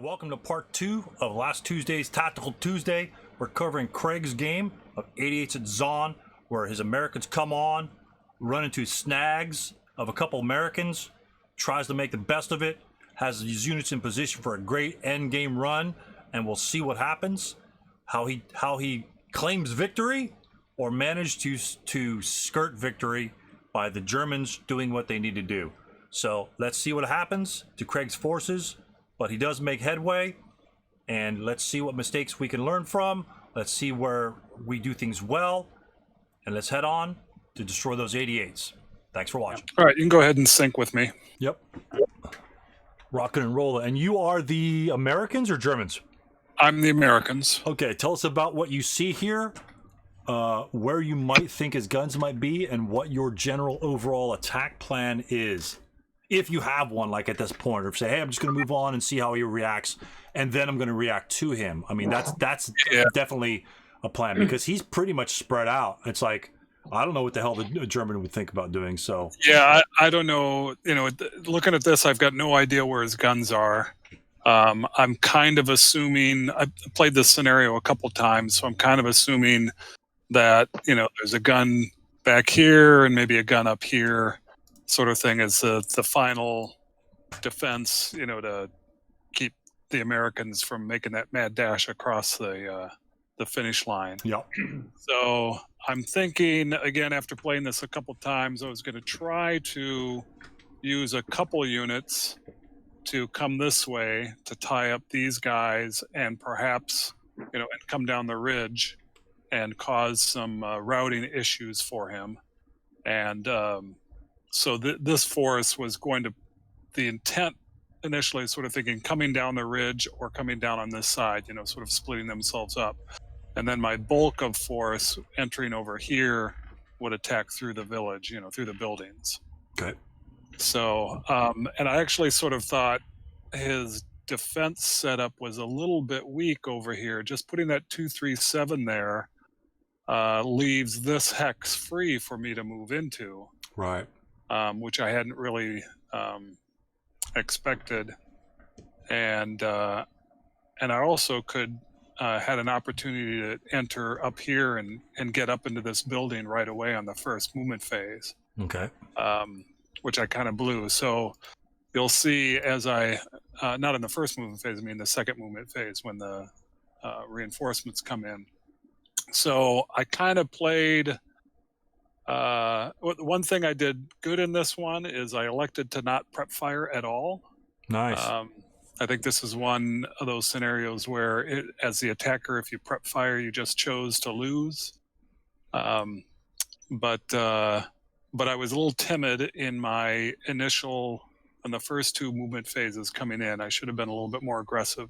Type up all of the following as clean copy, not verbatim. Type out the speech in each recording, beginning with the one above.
welcome to part 2 of last Tuesday's Tactical Tuesday. We're covering Craig's game of 88s at ZON, where his Americans come on, run into snags of a couple Americans, tries to make the best of it, has his units in position for a great end game run, and we'll see what happens. How he claims victory or managed to skirt victory by the Germans doing what they need to do. So let's see what happens to Craig's forces. But he does make headway, and let's see what mistakes we can learn from. Let's see where we do things well, and let's head on to destroy those 88s. Thanks for watching. All right, you can go ahead and sync with me. Yep. Rockin' and rollin'. And you are the Americans or Germans? I'm the Americans. Okay, tell us about what you see here, where you might think his guns might be, and what your general overall attack plan is. If you have one, like at this point, or say, hey, I'm just going to move on and see how he reacts, and then I'm going to react to him. I mean, that's definitely a plan, because he's pretty much spread out. It's like, I don't know what the hell the German would think about doing. So yeah, I don't know. You know, looking at this, I've got no idea where his guns are. I'm kind of assuming, I've played this scenario a couple times, so I'm kind of assuming that, you know, there's a gun back here and maybe a gun up here, sort of thing, as the final defense, you know, to keep the Americans from making that mad dash across the finish line. yeah. So I'm thinking, again, after playing this a couple times, I was going to try to use a couple units to come this way to tie up these guys, and perhaps, you know, and come down the ridge and cause some routing issues for him. And so this force was going to, the intent initially sort of thinking coming down the ridge or coming down on this side, you know, sort of splitting themselves up. And then my bulk of force entering over here would attack through the village, you know, through the buildings. Okay. So, and I actually sort of thought his defense setup was a little bit weak over here. Just putting that 237 there leaves this hex free for me to move into. Right. Which I hadn't really expected, and I also could had an opportunity to enter up here and get up into this building right away on the first movement phase. Okay. Which I kind of blew. So you'll see as I not in the first movement phase, I mean the second movement phase when the reinforcements come in. So I kind of played. One thing I did good in this one is I elected to not prep fire at all. Nice. I think this is one of those scenarios where, as the attacker, if you prep fire, you just chose to lose. But I was a little timid in my initial, in the first two movement phases coming in. I should have been a little bit more aggressive.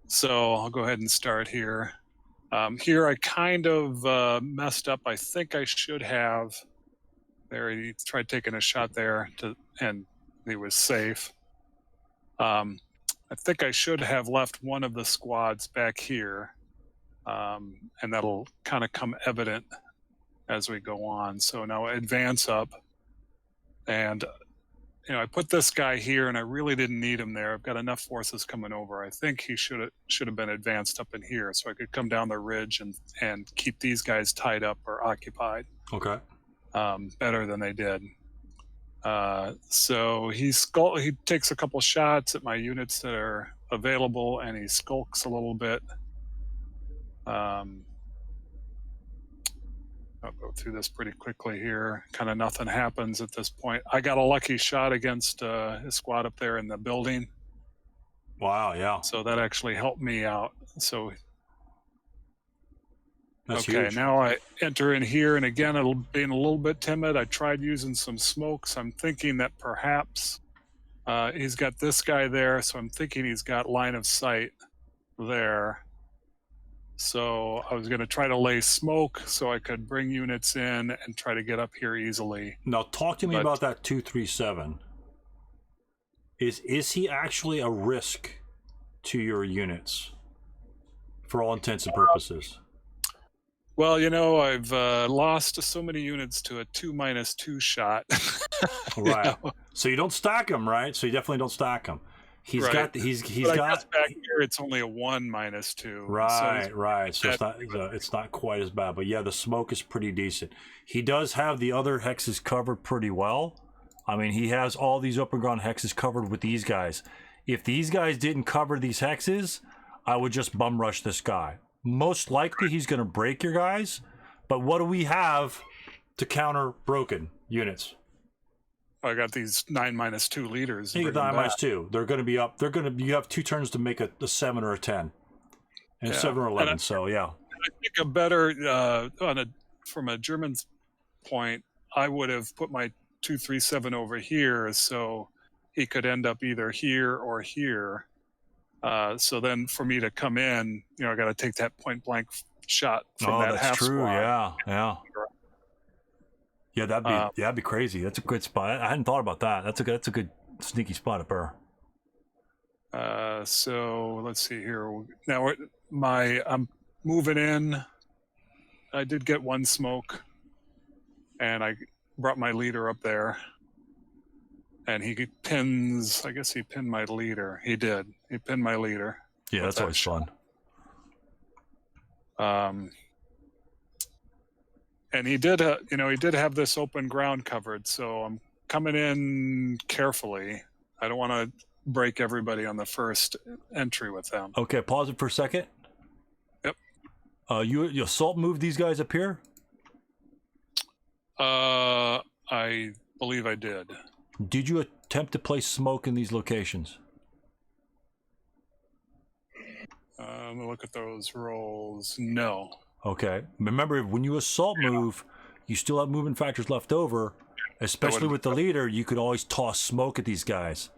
So I'll go ahead and start here. Here I kind of messed up. I think I should have. There, he tried taking a shot there, and he was safe. I think I should have left one of the squads back here, and that'll kind of come evident as we go on. So now advance up, and you know, I put this guy here, and I really didn't need him there. I've got enough forces coming over. I think he should have been advanced up in here, so I could come down the ridge and keep these guys tied up or occupied. Okay. Better than they did. So he takes a couple shots at my units that are available, and he skulks a little bit. I'll go through this pretty quickly here. Kind of nothing happens at this point. I got a lucky shot against his squad up there in the building. Wow, yeah. So that actually helped me out. So That's okay, huge. now I enter in here, and again, being a little bit timid, I tried using some smokes. I'm thinking that perhaps he's got this guy there, so I'm thinking he's got line of sight there. So I was going to try to lay smoke so I could bring units in and try to get up here easily. Now talk to me about that 237. Is he actually a risk to your units for all intents and purposes? Well, you know, I've lost so many units to a 2-2 shot. Right. You know? So you don't stack them, right? So you definitely don't stack them. He's Right. got he's But I got guess back here it's only a 1 -2. right, So right. So it's not quite as bad, but yeah, the smoke is pretty decent. He does have the other hexes covered pretty well. I mean, he has all these open ground hexes covered with these guys. If these guys didn't cover these hexes, I would just bum rush this guy. Most likely he's going to break your guys, but what do we have to counter broken units? I got these 9 -2 leaders. You get 9 -2. They're going to be up. You have 2 turns to make a 7 or a 10, and a 7 or 11. So yeah. I think a better from a German's point, I would have put my 237 over here so he could end up either here or here. So then for me to come in, I got to take that point blank shot from that half true. squad. Yeah, that'd be crazy. That's a good spot. I hadn't thought about that. That's a good sneaky spot up there. So let's see here. Now I'm moving in. I did get 1 smoke, and I brought my leader up there. And he pins. I guess he pinned my leader. He did. He pinned my leader. Yeah, that's always fun. And he did. He did have this open ground covered. So I'm coming in carefully. I don't want to break everybody on the first entry with them. Okay, pause it for a second. Yep. You assault move these guys up here? I believe I did. Did you attempt to place smoke in these locations? Let me look at those rolls. No. Okay. Remember, when you assault move, you still have movement factors left over. Especially with the leader, you could always toss smoke at these guys.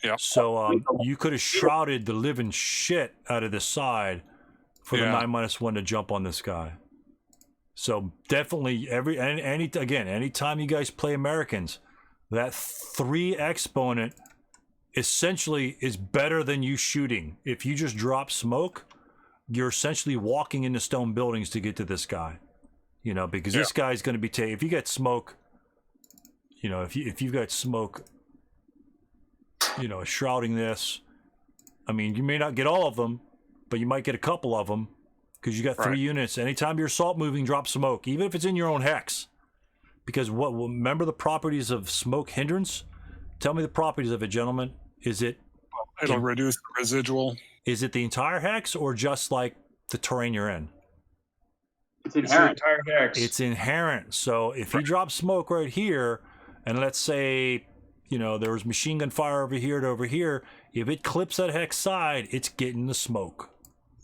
Yeah. So you could have shrouded the living shit out of this side for the 9-1 to jump on this guy. So definitely anytime you guys play Americans, that 3 exponent essentially is better than you shooting. If you just drop smoke, you're essentially walking into stone buildings to get to this guy. Because this guy's going to be if you get smoke, if you've got smoke, shrouding this, I mean, you may not get all of them, but you might get a couple of them because you got 3 units. Anytime you're assault moving, drop smoke, even if it's in your own hex. Because remember the properties of smoke hindrance? Tell me the properties of it, gentlemen. It'll reduce the residual. Is it the entire hex or just like the terrain you're in? It's inherent. It's the entire hex. It's inherent. So if you drop smoke right here, and let's say, there was machine gun fire over here to over here, if it clips that hex side, it's getting the smoke.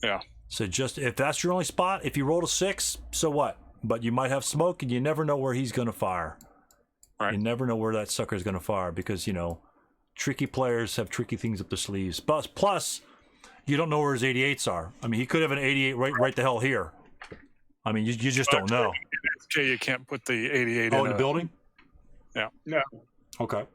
Yeah. So just, if that's your only spot, if you rolled a 6, so what? But you might have smoke, and you never know where he's going to fire. Right. You never know where that sucker is going to fire because, tricky players have tricky things up their sleeves. Plus, you don't know where his 88s are. I mean, he could have an 88 right the hell here. I mean, you just don't know. Okay, you can't put the 88 in the building? Yeah. No. Okay.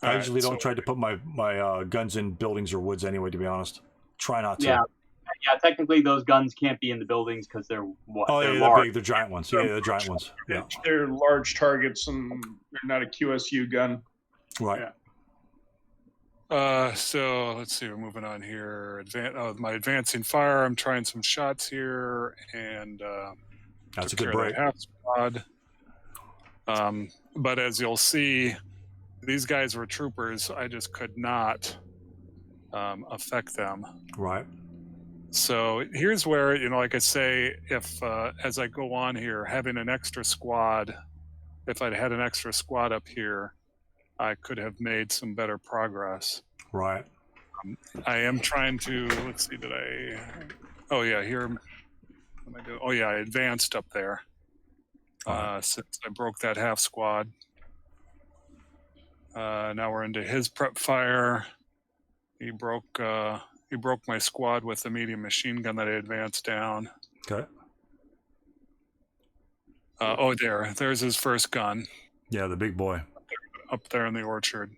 I usually don't try to put my guns in buildings or woods anyway, to be honest. Try not to. Yeah, technically those guns can't be in the buildings because they're what? Oh, they're yeah, large. they're big. They're giant ones. Yeah, they're giant ones. Yeah. They're large targets and they're not a QSU gun. Right. Yeah. So let's see. We're moving on here. My advancing fire. I'm trying some shots here, and that's a good break. Half squad. But as you'll see, these guys were troopers. I just could not affect them. Right. So here's where, like I say, if as I go on here, having an extra squad, if I'd had an extra squad up here, I could have made some better progress. Right. I am trying to, let's see, oh yeah, here, what am I doing? Oh yeah, I advanced up there since I broke that half squad. Now we're into his prep fire. He broke my squad with the medium machine gun that I advanced down. Okay. There's his first gun. Yeah, the big boy. Up there in the orchard.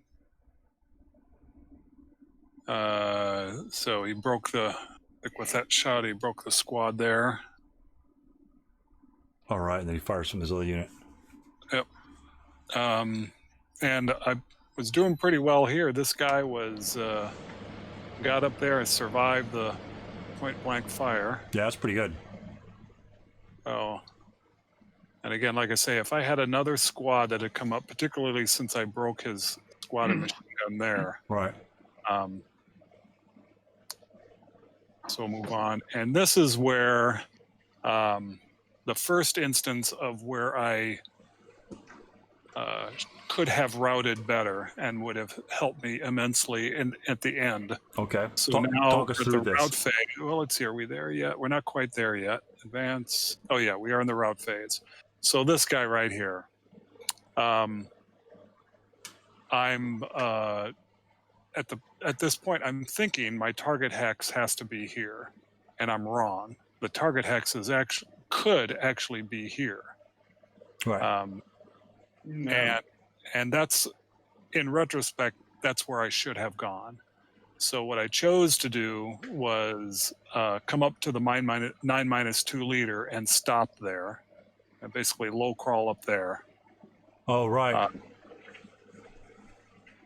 So he broke with that shot, he broke the squad there. All right, and then he fires from his other unit. Yep. And was doing pretty well here. This guy was got up there and survived the point blank fire. Yeah, that's pretty good. Oh, and again, like I say, if I had another squad that had come up, particularly since I broke his squad of machine gun there, Right. So we'll move on. And this is where the first instance of where I could have routed better and would have helped me immensely at the end. Okay. So now talk us with through the this. route phase, well, let's see, are we there yet? We're not quite there yet. Advance. Oh yeah, we are in the route phase. So this guy right here, I'm at this point, I'm thinking my target hex has to be here, and I'm wrong. The target hex could actually be here. Right. No. And that's, in retrospect, that's where I should have gone. So what I chose to do was come up to the 9-2 leader and stop there, and basically low crawl up there. Oh, right.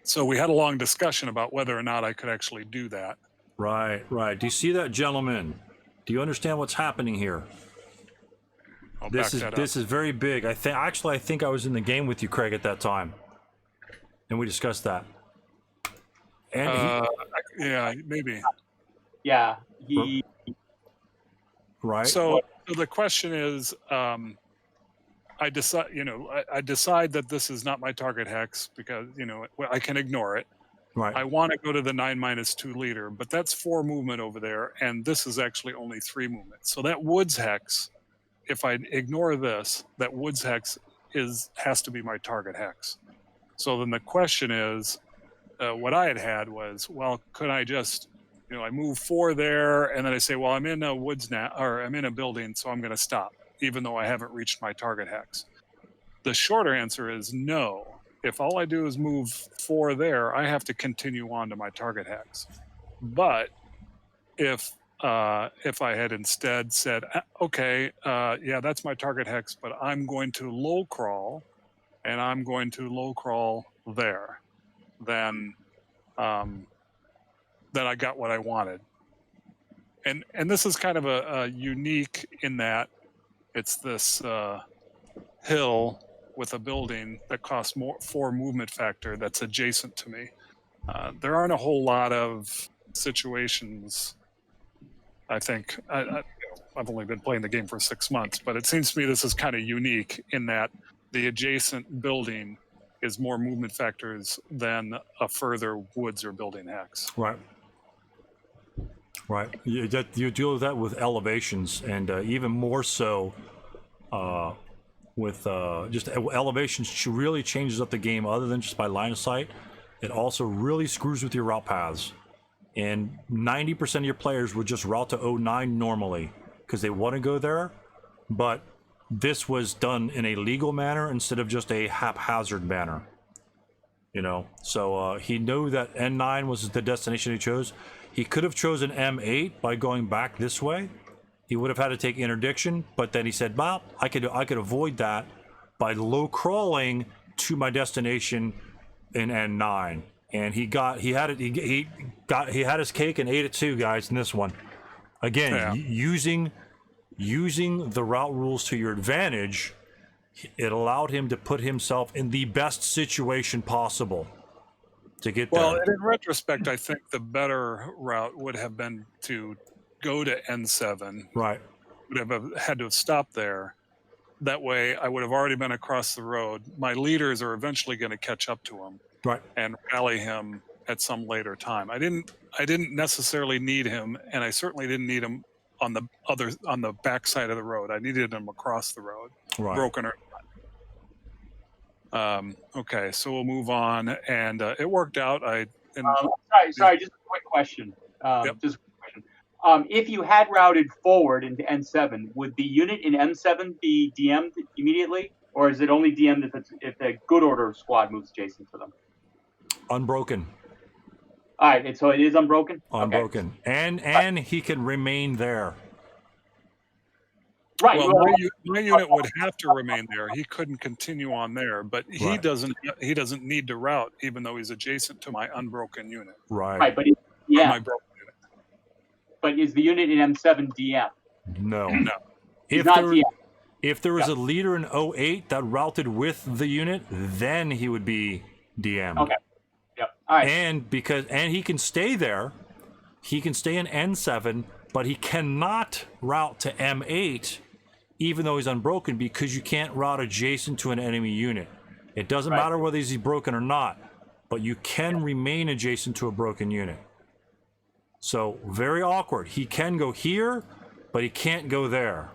So we had a long discussion about whether or not I could actually do that. Right. Do you see that, gentlemen? Do you understand what's happening here? I'll back that up. This is very big. I think I was in the game with you, Craig, at that time, and we discussed that. And yeah, maybe. Yeah, he. right. So the question is, I decide that this is not my target hex because I can ignore it. Right. I want to go to the 9-2 leader, but that's 4 movement over there, and this is actually only 3 movement. So that woods hex, if I ignore this, that woods hex has to be my target hex. So then the question is, what I had was, well, could I just, I move 4 there, and then I say, well, I'm in a woods now, or I'm in a building, so I'm going to stop, even though I haven't reached my target hex. The shorter answer is no. If all I do is move 4 there, I have to continue on to my target hex. But if I had instead said, okay, yeah, that's my target hex, but I'm going to low crawl, and I'm going to low crawl there, then I got what I wanted. And this is kind of a unique in that it's this hill with a building that costs 4 movement factor that's adjacent to me. There aren't a whole lot of situations. I think I've only been playing the game for 6 months, but it seems to me this is kind of unique in that the adjacent building is more movement factors than a further woods or building hex. Right. You deal with that with elevations, and even more so with just elevations really changes up the game other than just by line of sight. It also really screws with your route paths. And 90% of your players would just route to 09 normally because they want to go there. But this was done in a legal manner instead of just a haphazard manner. So he knew that N9 was the destination he chose. He could have chosen M8 by going back this way. He would have had to take interdiction, but then he said, well, I could avoid that by low crawling to my destination in N9. And he had his cake and ate it too, guys, in this one. Again, Yeah. using the route rules to your advantage, it allowed him to put himself in the best situation possible to get there. Well, and in retrospect, I think the better route would have been to go to N7. Right. Would have had to have stopped there. That way, I would have already been across the road. My leaders are eventually going to catch up to him. Right. And rally him at some later time. I didn't necessarily need him, and I certainly didn't need him on the back side of the road. I needed him across the road, Right. broken or not. Okay, so we'll move on, and it worked out. Sorry, just a quick question. Yep. Just a quick question. If you had routed forward into N7, would the unit in M7 be DM'd immediately, or is it only DM'd if the good order squad moves adjacent to them? Unbroken. All right, and so it is unbroken. Unbroken. Okay. And he can remain there. Right. Well, well, my unit would have to remain there. He couldn't continue on there, but he Right. doesn't need to route, even though he's adjacent to my unbroken unit. Right. right, but Or yeah, my broken unit. but is the unit in M7 DM? No. No. He's not DM. If there was Yeah. a leader in 08 that routed with the unit, then he would be DM'd. Okay. Yep. All right. And he can stay there. He can stay in N7, but he cannot route to M8 even though he's unbroken, because you can't route adjacent to an enemy unit. It doesn't matter whether he's broken or not, but you can remain adjacent to a broken unit. So very awkward. He can go here, but he can't go there.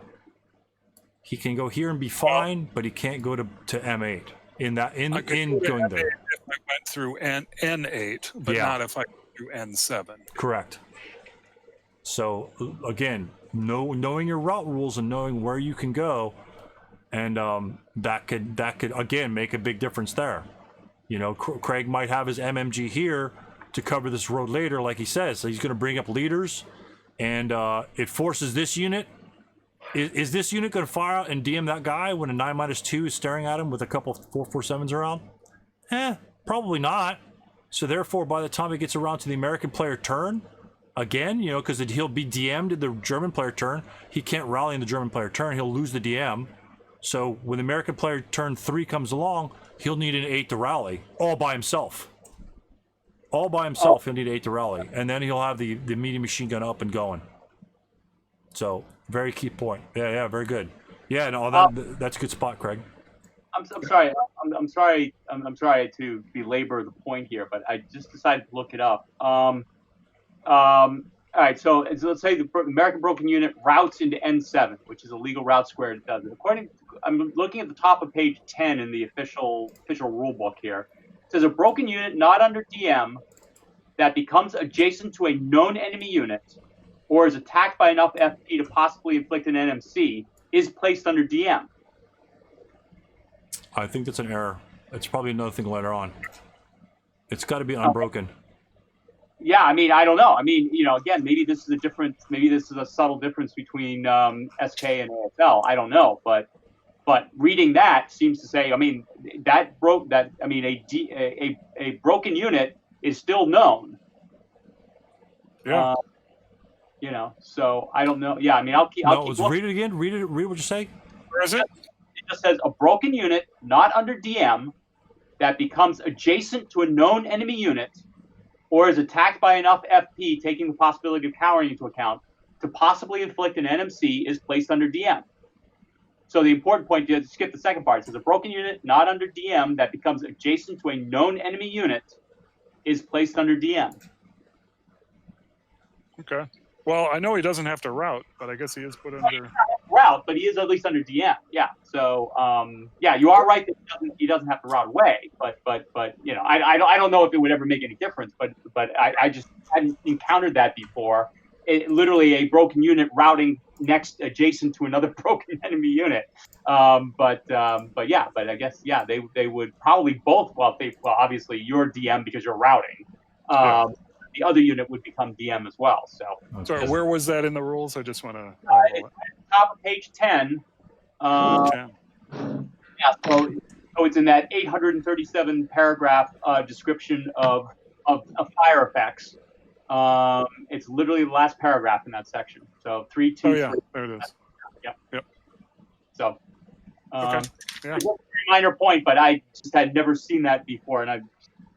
He can go here and be fine, but he can't go to M8 in going there. If I went through N8, but not if I went through N7. Correct. So again, knowing your route rules and knowing where you can go, and that could again make a big difference there. You know, Craig might have his MMG here to cover this road later, like he says. So he's going to bring up leaders, and it forces this unit. Is this unit going to fire out and DM that guy when a 9-2 is staring at him with a couple 447s around? Probably not. So therefore, by the time it gets around to the American player turn, again, you know, because he'll be DM'd in the German player turn, he can't rally in the German player turn. He'll lose the DM. So when the American player turn 3 comes along, he'll need an 8 to rally all by himself. All by himself, he'll need 8 to rally, and then he'll have the medium machine gun up and going. So very key point. Yeah, very good. Yeah, no, that's a good spot, Craig. I'm sorry. I'm sorry to belabor the point here, but I just decided to look it up. All right, so let's say the American broken unit routes into N7, which is a legal route square. It does it. I'm looking at the top of page 10 in the official rule book here. It says a broken unit not under DM that becomes adjacent to a known enemy unit or is attacked by enough FP to possibly inflict an NMC is placed under DM. I think that's an error. It's probably another thing later on. It's got to be unbroken. Yeah, I mean, I don't know. I mean, you know, again, maybe this is a subtle difference between SK and ASL. I don't know, but reading that seems to say, I mean, a broken unit is still known. Yeah. You know, so I don't know. Yeah, I mean, I'll keep read it again. Read what you say. Where is it? It just says a broken unit not under DM that becomes adjacent to a known enemy unit or is attacked by enough FP, taking the possibility of powering into account, to possibly inflict an NMC is placed under DM. So the important point, to skip the second part, it says a broken unit not under DM that becomes adjacent to a known enemy unit is placed under DM. Okay. Well, I know he doesn't have to route, but I guess he is put under route, but he is at least under DM. Yeah. So yeah, you are right that he doesn't have to route away, but you know, I don't know if it would ever make any difference, but I just hadn't encountered that before. Literally a broken unit routing adjacent to another broken enemy unit. But I guess they would probably both. Well, obviously you're DM because you're routing. The other unit would become DM as well. So, Sorry, where was that in the rules? I just want to. Top of page 10. 10. Yeah, so it's in that 837 paragraph description of fire effects. It's literally the last paragraph in that section. So 3, 2. Oh yeah, 3. there it is. Yep. So, Okay. Yeah. It's a minor point, but I just had never seen that before, and I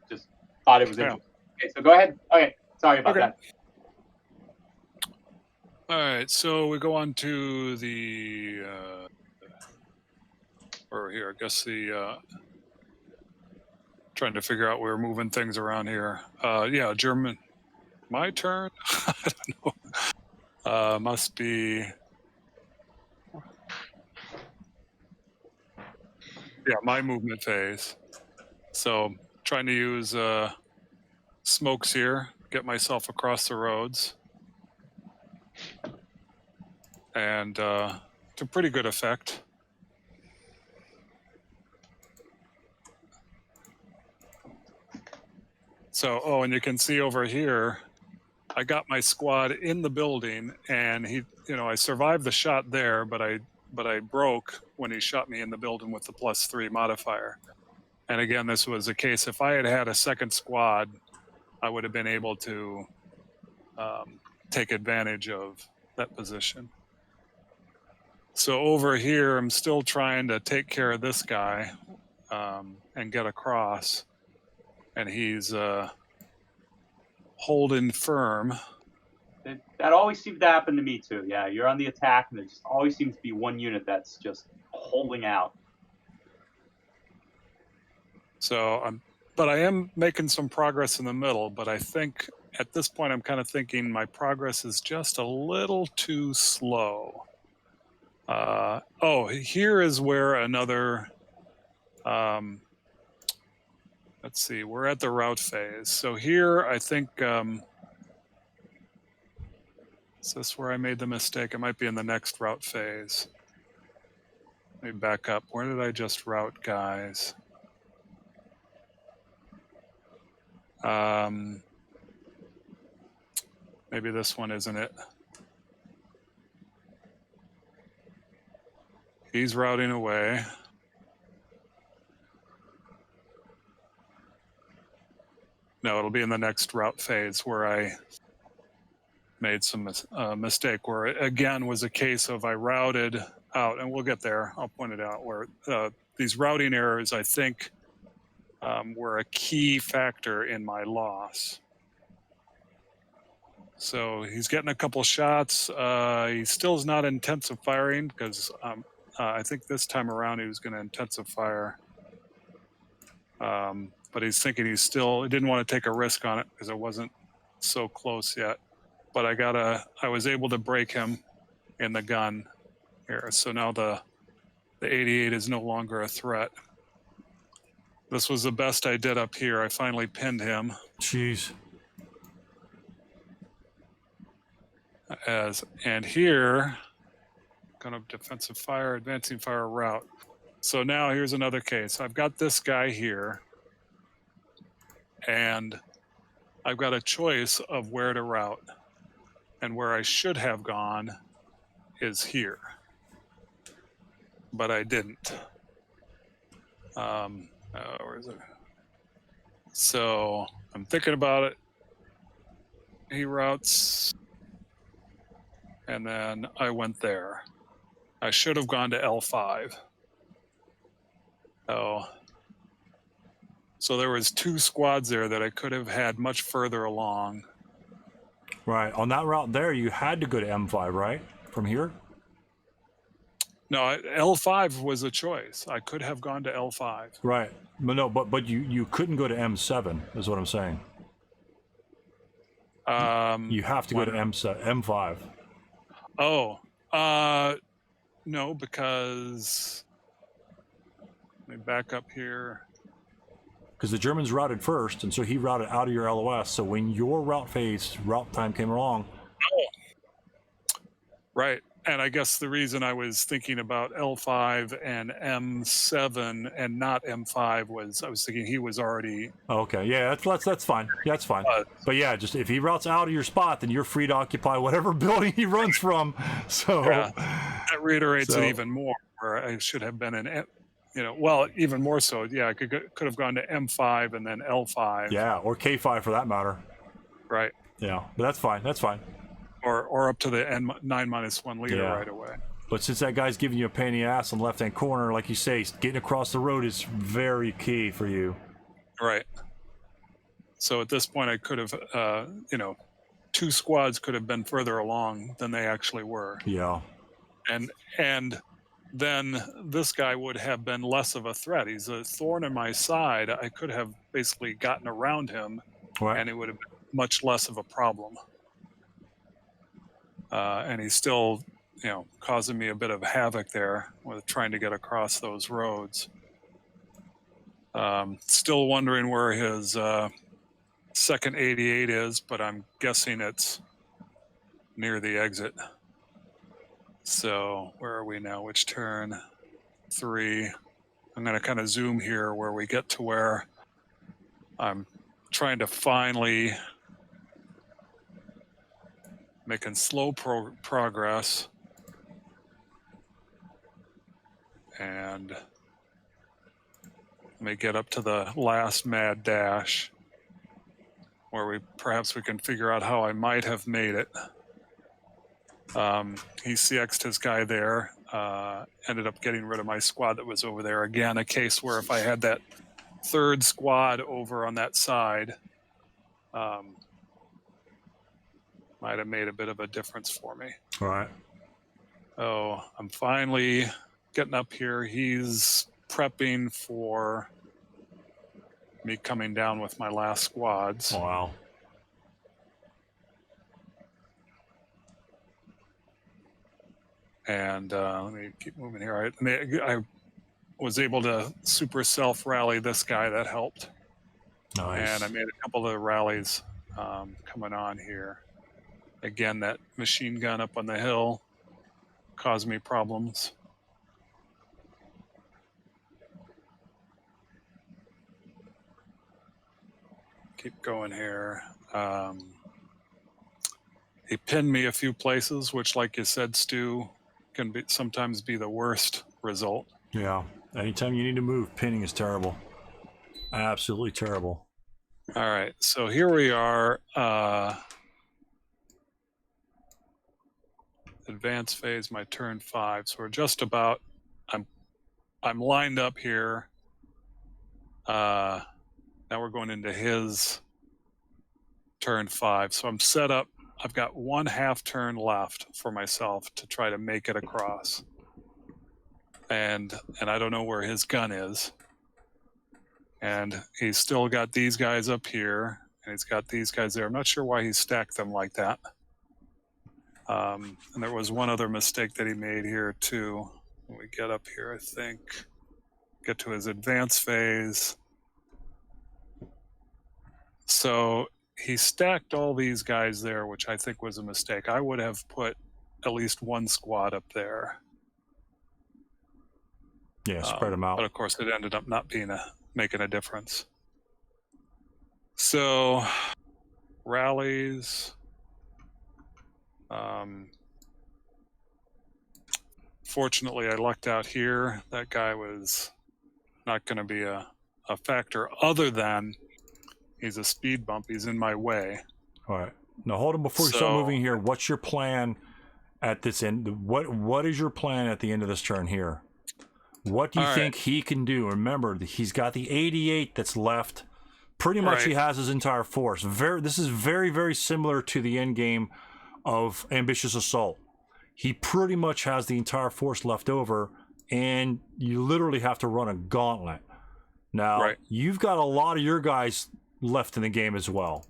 just thought it was interesting. Okay, so go ahead. Okay, sorry about that. All right, so we go on to the, or here, I guess the, trying to figure out where we're moving things around here. Yeah, German, my turn? I don't know. Must be, yeah, my movement phase. So trying to use smokes here, get myself across the roads. And to pretty good effect. So, oh, and you can see over here, I got my squad in the building, and I survived the shot there, but I but I broke when he shot me in the building with the +3 modifier. And again, this was a case, if I had had a second squad, I would have been able to take advantage of that position. So over here, I'm still trying to take care of this guy and get across. And he's holding firm. That always seems to happen to me too. Yeah, you're on the attack, and there just always seems to be one unit that's just holding out. So but I am making some progress in the middle, but I think at this point I'm kind of thinking my progress is just a little too slow. Here is where another, let's see, we're at the route phase. So here I think, is this where I made the mistake? It might be in the next route phase. Let me back up. Where did I just route, guys? Maybe this one isn't it. He's routing away. No, it'll be in the next route phase where I made some mistake where it again was a case of I routed out, and we'll get there. I'll point it out where these routing errors, I think, were a key factor in my loss. So he's getting a couple shots. He still is not intensive firing because I think this time around he was going to intensive fire. But he's thinking he didn't want to take a risk on it because it wasn't so close yet. But I was able to break him in the gun here. So now the 88 is no longer a threat. This was the best I did up here. I finally pinned him. Jeez. And here, kind of defensive fire, advancing fire route. So now here's another case. I've got this guy here, and I've got a choice of where to route. And where I should have gone is here. But I didn't. Where is it? So I'm thinking about it. He routes, and then I went there. I should have gone to L5. So there was 2 squads there that I could have had much further along. Right. On that route there, you had to go to M5, right? From here? No, L5 was a choice. I could have gone to L5. Right. But no, but you couldn't go to M7, is what I'm saying. You have to go to M5. No, because let me back up here. Because the Germans routed first, and so he routed out of your LOS. So when your route time came along. Right. And I guess the reason I was thinking about L5 and M7 and not M5 was I was thinking he was already. Okay, yeah, that's fine. Yeah, that's fine. But yeah, just if he routes out of your spot, then you're free to occupy whatever building he runs from. So yeah, that reiterates it even more. Where I should have been in, well, even more so. Yeah, I could have gone to M5 and then L5. Yeah, or K5 for that matter. Right. Yeah, but that's fine. That's fine. Or up to the N-1 leader right away. But since that guy's giving you a pain in the ass on the left-hand corner, like you say, getting across the road is very key for you. Right. So at this point, I could have, 2 squads could have been further along than they actually were. Yeah. And then this guy would have been less of a threat. He's a thorn in my side. I could have basically gotten around him, and it would have been much less of a problem. And he's still, causing me a bit of havoc there with trying to get across those roads. Still wondering where his second 88 is, but I'm guessing it's near the exit. So where are we now? Which turn? 3. I'm going to kind of zoom here where we get to where I'm trying to finally making slow progress. And let me get up to the last mad dash where perhaps we can figure out how I might have made it. He CX'd his guy there, ended up getting rid of my squad that was over there. Again, a case where if I had that third squad over on that side, might have made a bit of a difference for me. All right. Oh, I'm finally getting up here. He's prepping for me coming down with my last squads. Wow. And let me keep moving here. I was able to super self rally this guy. That helped. Nice. And I made a couple of rallies coming on here. Again, that machine gun up on the hill caused me problems. Keep going here. He pinned me a few places, which, like you said, Stu, can sometimes be the worst result. Yeah. Anytime you need to move, pinning is terrible. Absolutely terrible. All right, so here we are. Advanced phase, my turn 5. So we're just about. I'm lined up here. Now we're going into his turn 5. So I'm set up. I've got 1/2 turn left for myself to try to make it across. And I don't know where his gun is. And he's still got these guys up here, and he's got these guys there. I'm not sure why he stacked them like that. And there was one other mistake that he made here too. When we get up here, I think, get to his advanced phase. So he stacked all these guys there, which I think was a mistake. I would have put at least one squad up there. Yeah, spread them out. But of course, it ended up not being making a difference. So rallies. Fortunately, I lucked out here. That guy was not going to be a factor, other than he's a speed bump. He's in my way. All right. Now hold on before you start moving here. What's your plan at this end? What is your plan at the end of this turn here? What do you think he can do? Remember, he's got the 88 that's left. Pretty much he has his entire force. This is very, very similar to the end game of Ambitious Assault. He pretty much has the entire force left over, and you literally have to run a gauntlet. Now, you've got a lot of your guys left in the game as well.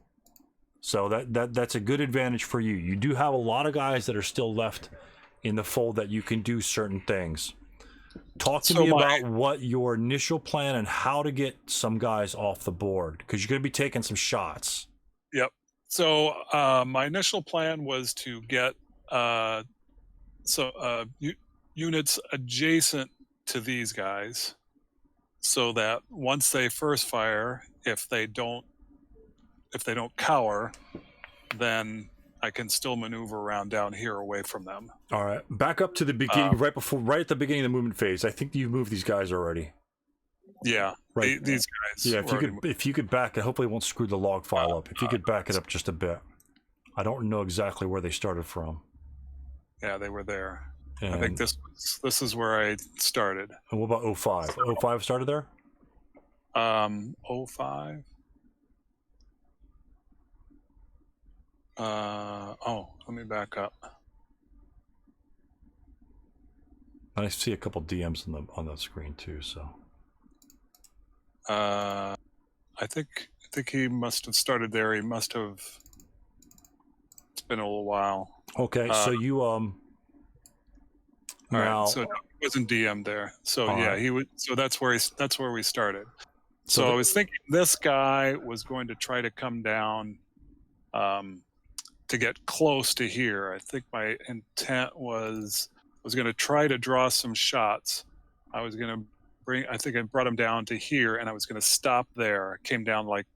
So that's a good advantage for you. You do have a lot of guys that are still left in the fold that you can do certain things. Talk to me about what your initial plan and how to get some guys off the board, because you're going to be taking some shots. Yep. So my initial plan was to get units adjacent to these guys, so that once they first fire, if they don't cower, then I can still maneuver around down here away from them. All right, back up to the beginning, right at the beginning of the movement phase. I think you've moved these guys already. Yeah, right. These guys. Yeah, if you could back it, hopefully it won't screw the log file up. If you could back it up just a bit. I don't know exactly where they started from. Yeah, they were there. And I think this is where I started. And what about 05? 05 started there? 05. Let me back up. I see a couple DMs on the screen too. So, I think he must have started there. He must have. It's been a little while. Okay, so you now. Right, so it wasn't DM there. So yeah, he would. So that's where we started. So I was thinking this guy was going to try to come down. To get close to here. I think my intent was going to try to draw some shots. I was going to I brought him down to here, and I was going to stop there. I came down like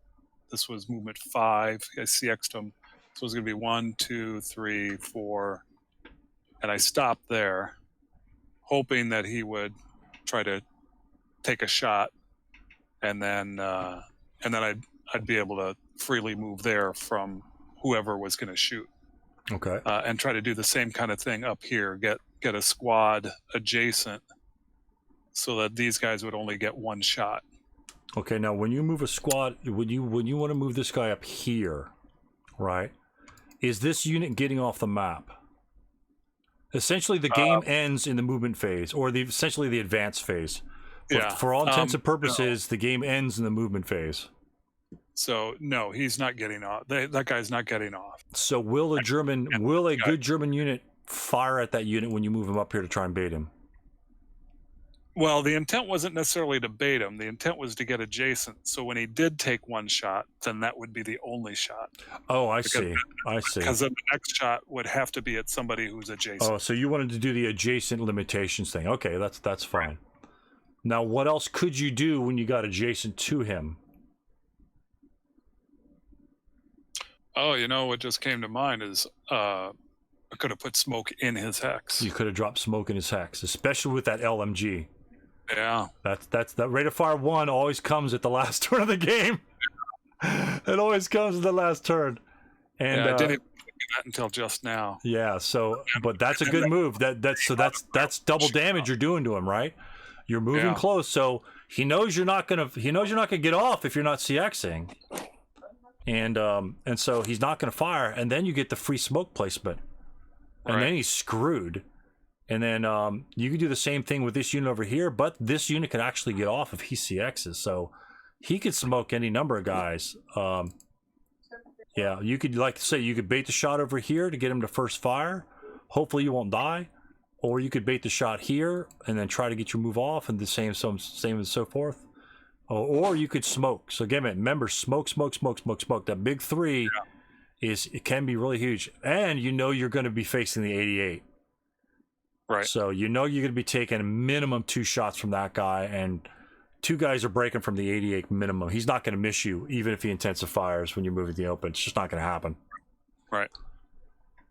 this was movement 5. I CX'd him. So it was going to be 1, 2, 3, 4. And I stopped there, hoping that he would try to take a shot, and then I'd be able to freely move there from whoever was going to shoot, Okay. and try to do the same kind of thing up here. Get a squad adjacent, so that these guys would only get one shot. Okay. Now, when you move a squad, when you want to move this guy up here, right? Is this unit getting off the map? Essentially, the game ends in the movement phase, or essentially the advance phase. Yeah. For all intents and No. purposes, the game ends in the movement phase. So no, he's not getting off. That guy's not getting off. So will a good German unit fire at that unit when you move him up here to try and bait him? Well, the intent wasn't necessarily to bait him. The intent was to get adjacent. So when he did take one shot, then that would be the only shot. Oh, I see. Because then the next shot would have to be at somebody who's adjacent. Oh, so you wanted to do the adjacent limitations thing. Okay, that's fine. Now, what else could you do when you got adjacent to him? Oh, you know what just came to mind is I could have put smoke in his hex. You could have dropped smoke in his hex, especially with that LMG. Yeah. That's that rate of fire 1 always comes at the last turn of the game. It always comes at the last turn. And I didn't even think of that until just now. Yeah, so but that's a good move. That's double damage you're doing to him, right? You're moving close, so he knows you're not gonna get off if you're not CXing. And so he's not gonna fire, and then you get the free smoke placement. And then he's screwed. And then you can do the same thing with this unit over here, but this unit can actually get off if he CXs. So he could smoke any number of guys. Yeah, you could, like say, you could bait the shot over here to get him to first fire. Hopefully you won't die. Or you could bait the shot here and then try to get your move off, and the same and so forth. Or you could smoke. So again, remember, smoke. That big 3 it can be really huge. And you know you're going to be facing the 88. Right. So you know you're going to be taking minimum 2 shots from that guy, and 2 guys are breaking from the 88 minimum. He's not going to miss you, even if he intensifies when you're moving the open. It's just not going to happen. Right.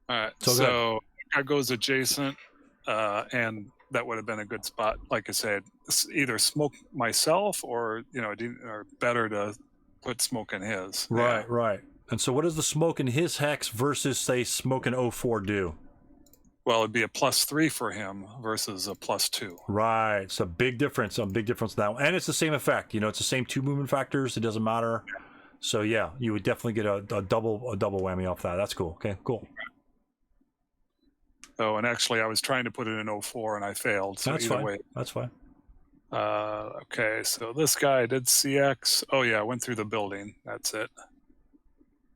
All right. So that goes adjacent, and that would have been a good spot. Like I said, either smoke myself, or or better to put smoke in his. Right. Right. And so, what does the smoke in his hex versus say smoke in 04 do? Well, it'd be a +3 for him versus a +2. Right. It's a big difference. A big difference now, and it's the same effect. It's the same 2 movement factors. It doesn't matter. So yeah, you would definitely get a double whammy off that. That's cool. Okay, cool. Oh, and actually, I was trying to put it in 04 and I failed. So that's either fine. way. That's fine. Okay, so this guy did CX. Oh yeah, went through the building. That's it.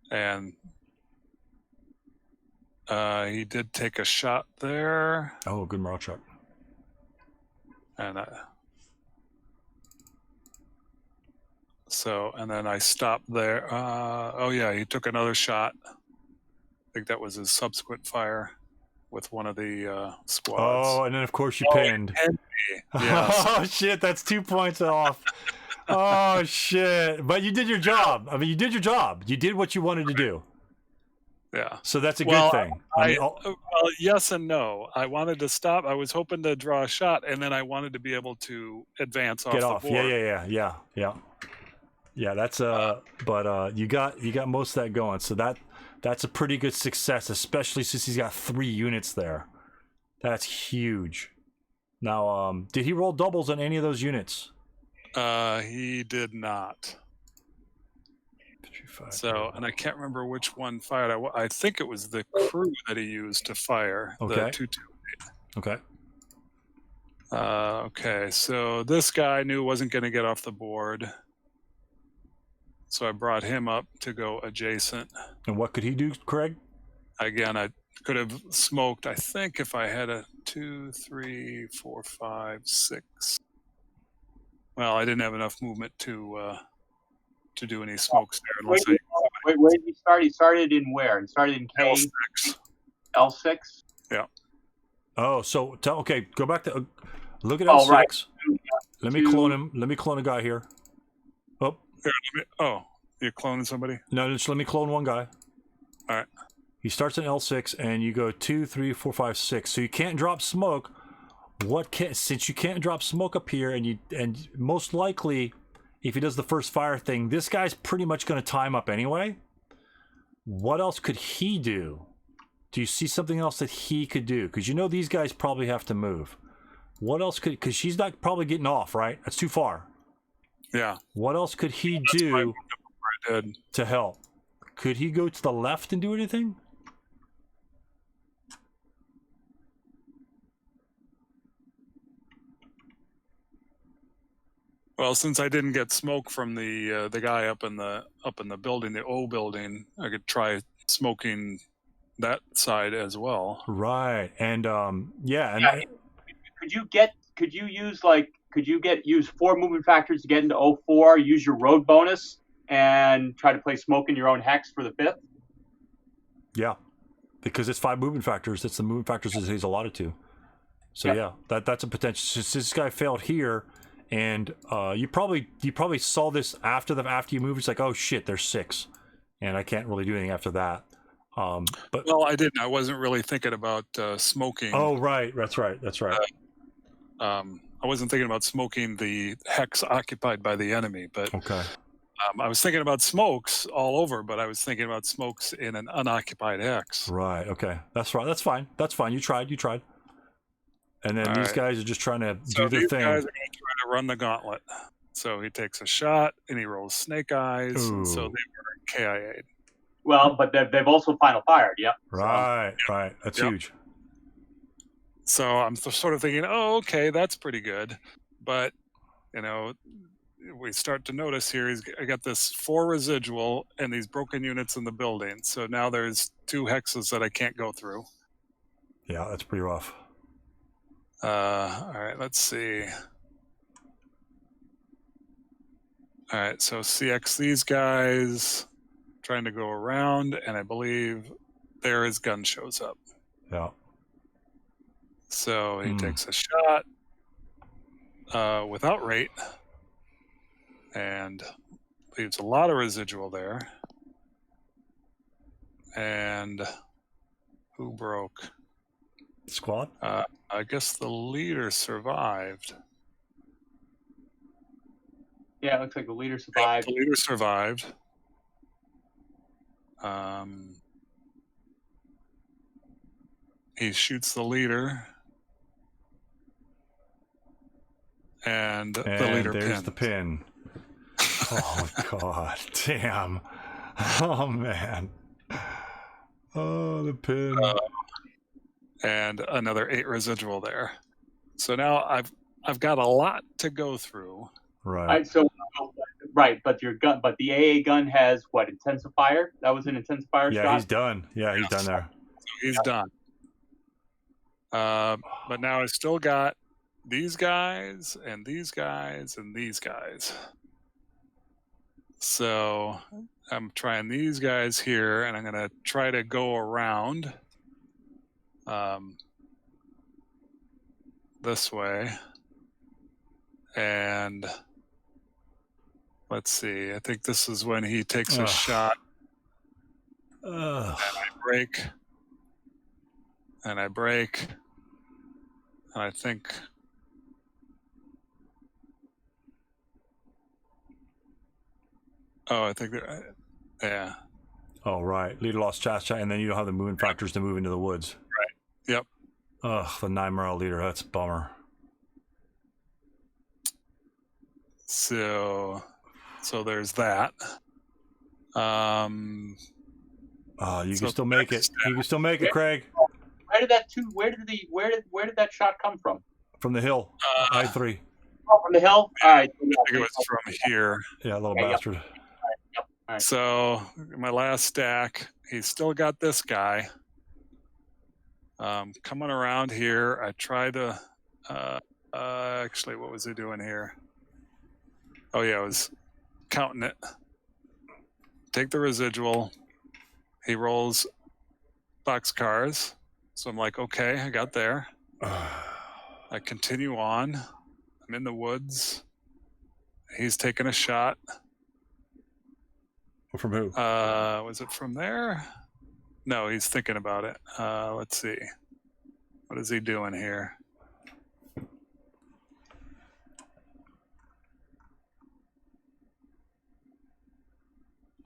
And he did take a shot there. Oh, good morale check. And and then I stopped there. Oh yeah, he took another shot. I think that was his subsequent fire with one of the squads. Oh, and then of course you pinned. Yes. Oh shit, that's 2 points off. Oh shit! But you did your job. I mean, you did your job. You did what you wanted to do. Yeah. So that's a good thing. Well, yes and no. I wanted to stop. I was hoping to draw a shot, and then I wanted to be able to advance off get the off. board. Yeah. That's but you got most of that going. So that's a pretty good success, especially since he's got 3 units there. That's huge. Now, did he roll doubles on any of those units? He did not. So, and I can't remember which one fired. I think it was the crew that he used to fire. Okay. The 228. Okay. Okay, so this guy I knew wasn't going to get off the board. So I brought him up to go adjacent. And what could he do, Craig? Again, I could have smoked, I think, if I had a 2, 3, 4, 5, 6. Well, I didn't have enough movement to do any smokes there. Where did he start? He started in where? He started in K? L6. L6? Yeah. Oh, so go back to look at L6. Right. Let me clone him. Let me clone a guy here. Oh, you're cloning somebody? No, just let me clone one guy. All right. He starts in L6, and you go 2, 3, 4, 5, 6. So you can't drop smoke since you can't drop smoke up here, and most likely, if he does the first fire thing, this guy's pretty much going to time up anyway. What else could he do? Do you see something else that he could do? Because you know these guys probably have to move. What else could? Because she's not probably getting off, right? That's too far. Yeah. What else could he do to help? Could he go to the left and do anything? Well, since I didn't get smoke from the guy up in the building, the O building, I could try smoking that side as well. Right, and Could you use 4 movement factors to get into 04, use your road bonus, and try to play smoke in your own hex for the 5th? Yeah, because it's 5 movement factors. It's the movement factors that he's allotted to. So yeah, that's a potential. Since this guy failed here, and you probably saw this after you moved. It's like, oh shit, there's 6, and I can't really do anything after that. But well, I didn't. I wasn't really thinking about smoking. Oh right, that's right. I wasn't thinking about smoking the hex occupied by the enemy, but okay. I was thinking about smokes all over, but I was thinking about smokes in an unoccupied hex. Right. Okay. That's right. That's fine. You tried. And then these guys are just trying to do their thing. These guys are going to try to run the gauntlet. So he takes a shot and he rolls snake eyes. And so they were KIA'd. Well, but they've also final fired. Yep. Right. That's huge. So I'm sort of thinking, oh, okay, that's pretty good. But, we start to notice here, I got this 4 residual and these broken units in the building. So now there's 2 hexes that I can't go through. Yeah, that's pretty rough. All right, let's see. All right, so CX these guys, trying to go around, and I believe there his gun shows up. Yeah. So he takes a shot without rate and leaves a lot of residual there. And who broke? Squad? I guess the leader survived. Yeah, it looks like the leader survived. The leader survived. He shoots the leader. And the leader there's pins. The pin. Oh, God. Damn. Oh, man. Oh, the pin. And another 8 residual there. So now I've got a lot to go through. Right. But your gun, but the AA gun has what, intensifier? That was an intensifier shot? Yeah, he's done. Yeah, he's done there. So he's done. But now I still got these guys and these guys and these guys. So I'm trying these guys here, and I'm going to try to go around this way. And let's see. I think this is when he takes a shot. And I break. And I break. And I think... Oh, I think that... Yeah. Oh, right. Leader lost Cha-Cha, and then you don't have the movement factors to move into the woods. Right. Yep. Ugh, the 9 morale leader. That's a bummer. So there's that. You can still make it. You can still make it, Craig. Where did that shot come from? From the hill. I3. Oh, from the hill? All right. I think it was from here. Yeah, little bastard. Yep. All right. So my last stack, he's still got this guy. Coming around here, I try to... actually, what was he doing here? Oh, yeah, I was counting it. Take the residual. He rolls boxcars. So I'm like, okay, I got there. I continue on. I'm in the woods. He's taking a shot. From who? Was it from there? No, he's thinking about it. Let's see. What is he doing here?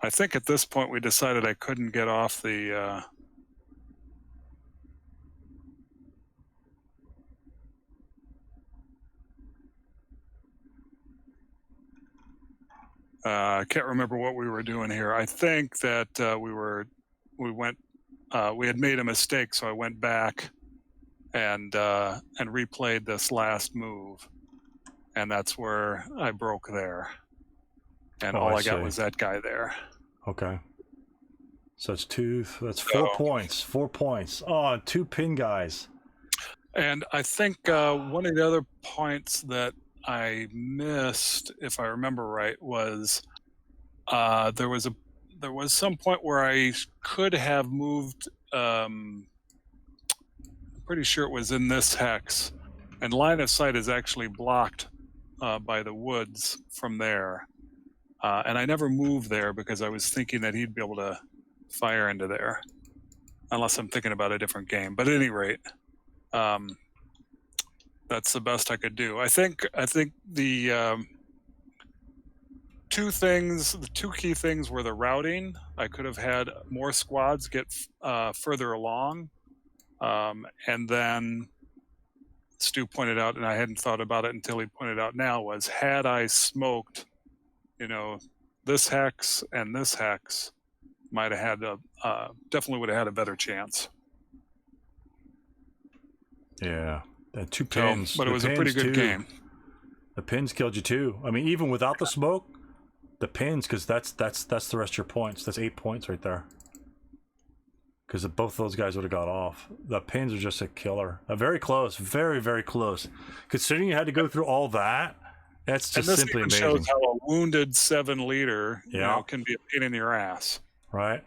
I think at this point we decided I couldn't get off the. I can't remember what we were doing here. I think that we had made a mistake, so I went back and replayed this last move, and that's where I broke there, and all I got was that guy there. Okay. So it's two. That's 4 points. 4 points. Oh, 2 pin guys. And I think one of the other points that I missed, if I remember right, was there was some point where I could have moved. I'm pretty sure it was in this hex, and line of sight is actually blocked by the woods from there. And I never moved there because I was thinking that he'd be able to fire into there, unless I'm thinking about a different game. But at any rate, that's the best I could do. I think the two key things were the routing. I could have had more squads get further along, and then Stu pointed out, and I hadn't thought about it until he pointed out now, was had I smoked, this hex and this hex, might have had definitely would have had a better chance. Yeah, that 2 pins. But it was a pretty good game. The pins killed you too. I mean, even without the smoke, the pins, because that's the rest of your points. That's 8 points right there. Because both those guys would have got off. The pins are just a killer. Very close, very, very close. Considering you had to go through all that, that's just simply amazing. Shows how a wounded 7 leader, can be a pain in your ass. Right.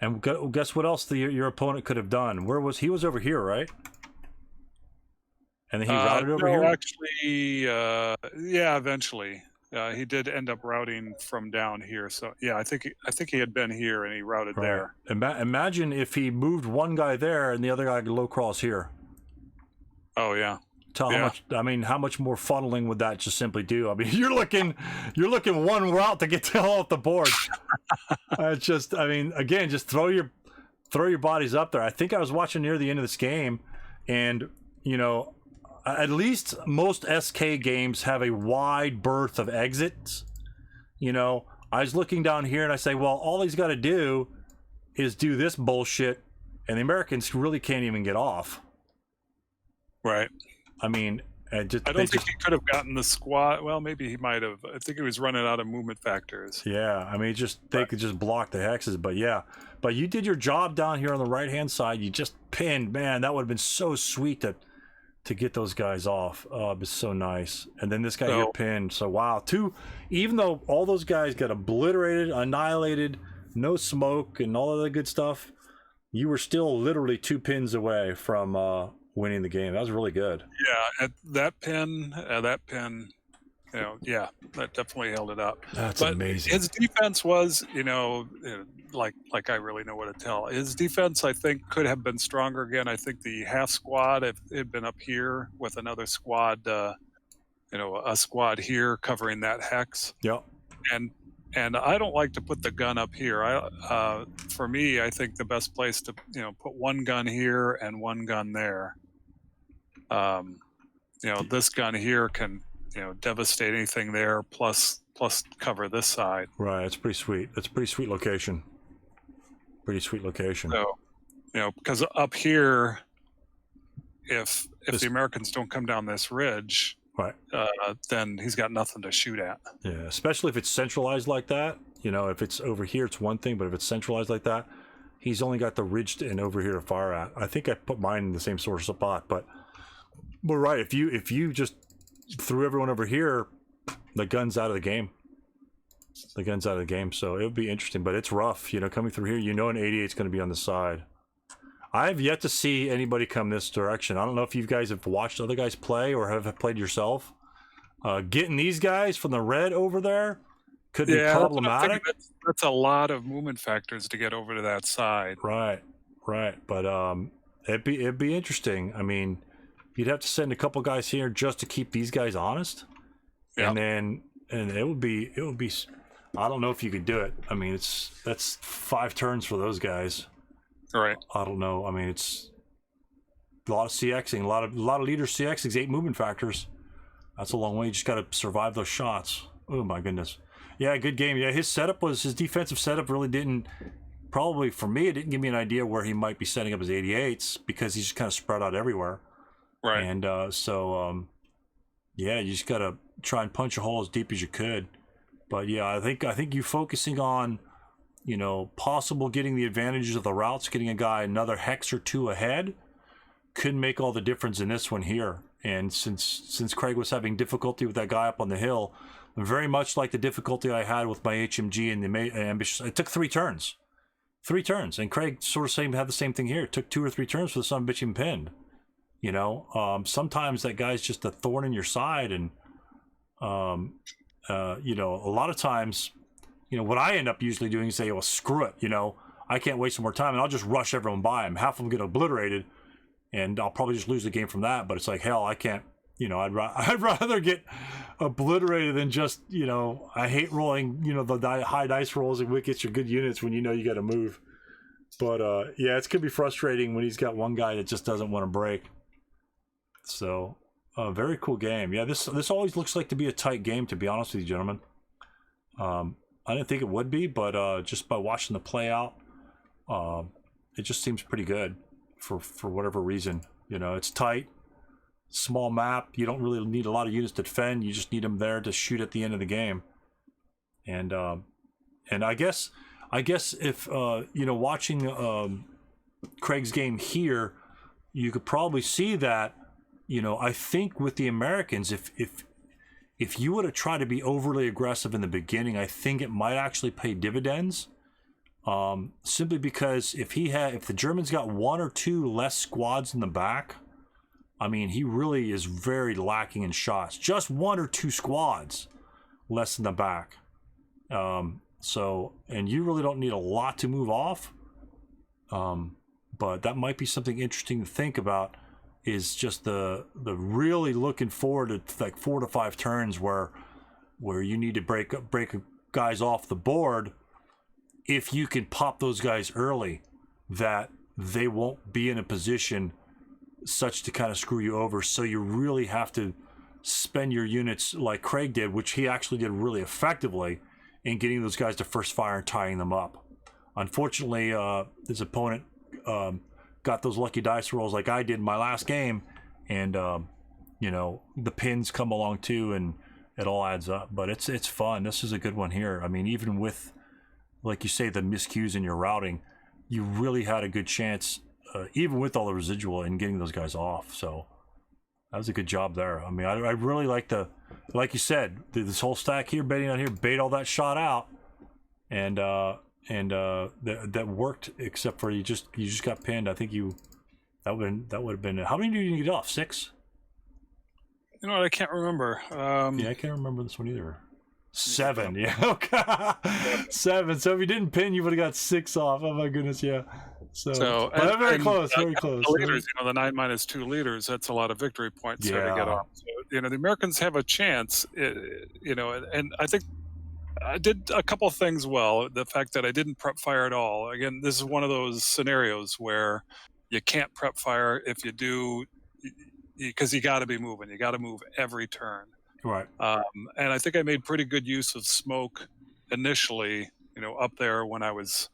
And guess what else your opponent could have done? Where was he? Was over here, right? And then he routed over here? Actually, eventually. He did end up routing from down here. So, yeah, I think he had been here and he routed there. Imagine if he moved one guy there and the other guy low cross here. Oh, yeah. How much more funneling would that just simply do? I mean, you're looking one route to get the hell off the board. It's just, again, just throw your bodies up there. I think I was watching near the end of this game, and at least most SK games have a wide berth of exits. I was looking down here and I say, well, all he's got to do is do this bullshit, and the Americans really can't even get off. Right. I mean, I don't think he could have gotten the squad. Well, maybe he might have. I think he was running out of movement factors. Yeah, they could just block the hexes. But yeah, but you did your job down here on the right hand side. You just pinned. Man, that would have been so sweet to get those guys off. It was so nice. And then this guy here pinned. So wow, even though all those guys got obliterated, annihilated, no smoke, and all of that good stuff, you were still literally 2 pins away from winning the game. That was really good. Yeah, that pin, that definitely held it up. That's amazing. His defense was, like I really know what to tell. His defense, I think, could have been stronger again. I think the half squad, if it had been up here with another squad, a squad here covering that hex. Yep. And I don't like to put the gun up here. For me, I think the best place to put one gun here and one gun there. This gun here can devastate anything there, plus cover this side. Right, it's pretty sweet. That's a pretty sweet location. So, because up here, if the Americans don't come down this ridge, right, then he's got nothing to shoot at. Yeah, especially if it's centralized like that. If it's over here, it's one thing, but if it's centralized like that, he's only got the ridge and over here to fire at. I think I put mine in the same sort of spot, but right, if you just threw everyone over here, the gun's out of the game. So it would be interesting, but it's rough. Coming through here, an 88 is going to be on the side. I have yet to see anybody come this direction. I don't know if you guys have watched other guys play or have played yourself. Getting these guys from the red over there could be problematic. That's a lot of movement factors to get over to that side. Right. But it'd be interesting. I mean, you'd have to send a couple guys here just to keep these guys honest. Yeah. And it would be. I don't know if you could do it. I mean, that's 5 turns for those guys. Right. I don't know. I mean, it's a lot of CXing, a lot of leaders CXing, 8 movement factors. That's a long way. You just got to survive those shots. Oh my goodness. Yeah, good game. Yeah, his defensive setup really didn't. Probably for me, it didn't give me an idea where he might be setting up his 88s because he's just kind of spread out everywhere. Right. And yeah, you just got to try and punch a hole as deep as you could. But yeah, I think you focusing on, possible getting the advantages of the routes, getting a guy another hex or 2 ahead, could make all the difference in this one here. And since Craig was having difficulty with that guy up on the hill, very much like the difficulty I had with my HMG and the ambitious, it took 3 turns. 3 turns, and Craig sort of had the same thing here. It took 2 or 3 turns for the son of a bitch pinned. Sometimes that guy's just a thorn in your side, and a lot of times, what I end up usually doing is say, well, screw it, I can't waste some more time, and I'll just rush everyone by him. Half of them get obliterated, and I'll probably just lose the game from that. But it's like, hell, I can't. I'd rather get obliterated than just, I hate rolling, the high dice rolls and wickets are good units when you got to move. But yeah, it's gonna be frustrating when he's got one guy that just doesn't want to break. So, very cool game. Yeah, this always looks like to be a tight game, to be honest with you, gentlemen. I didn't think it would be, but just by watching the play out, it just seems pretty good for whatever reason. It's tight. Small map. You don't really need a lot of units to defend. You just need them there to shoot at the end of the game. And I guess if watching Craig's game here, you could probably see that. I think with the Americans, if you were to try to be overly aggressive in the beginning, I think it might actually pay dividends. Simply because if the Germans got 1 or 2 less squads in the back. I mean, he really is very lacking in shots. Just 1 or 2 squads less in the back. And you really don't need a lot to move off. But that might be something interesting to think about, is just the really looking forward to like 4 to 5 turns where you need to break guys off the board. If you can pop those guys early, that they won't be in a position such to kind of screw you over. So you really have to spend your units like Craig did, which he actually did really effectively, in getting those guys to first fire and tying them up. Unfortunately, his opponent got those lucky dice rolls like I did in my last game, and the pins come along too, and it all adds up. But it's fun. This is a good one here. I mean, even with, like you say, the miscues in your routing, you really had a good chance, even with all the residual, in getting those guys off. So that was a good job there. I mean, I really like like you said, this whole stack here, baiting on here, bait all that shot out, and that worked, except for you just got pinned. I think that would have been. How many did you get off? 6? You know what? I can't remember. Yeah, I can't remember this one either. 7, yeah. Okay. 7. So if you didn't pin, you would have got 6 off. Oh my goodness, yeah. So but very close, very close. The leaders, the 9 minus 2 leaders, that's a lot of victory points there to get off. So, the Americans have a chance, and I think I did a couple things well. The fact that I didn't prep fire at all. Again, this is one of those scenarios where you can't prep fire. If you do, because you got to be moving. You got to move every turn. Right. And I think I made pretty good use of smoke initially, up there when I was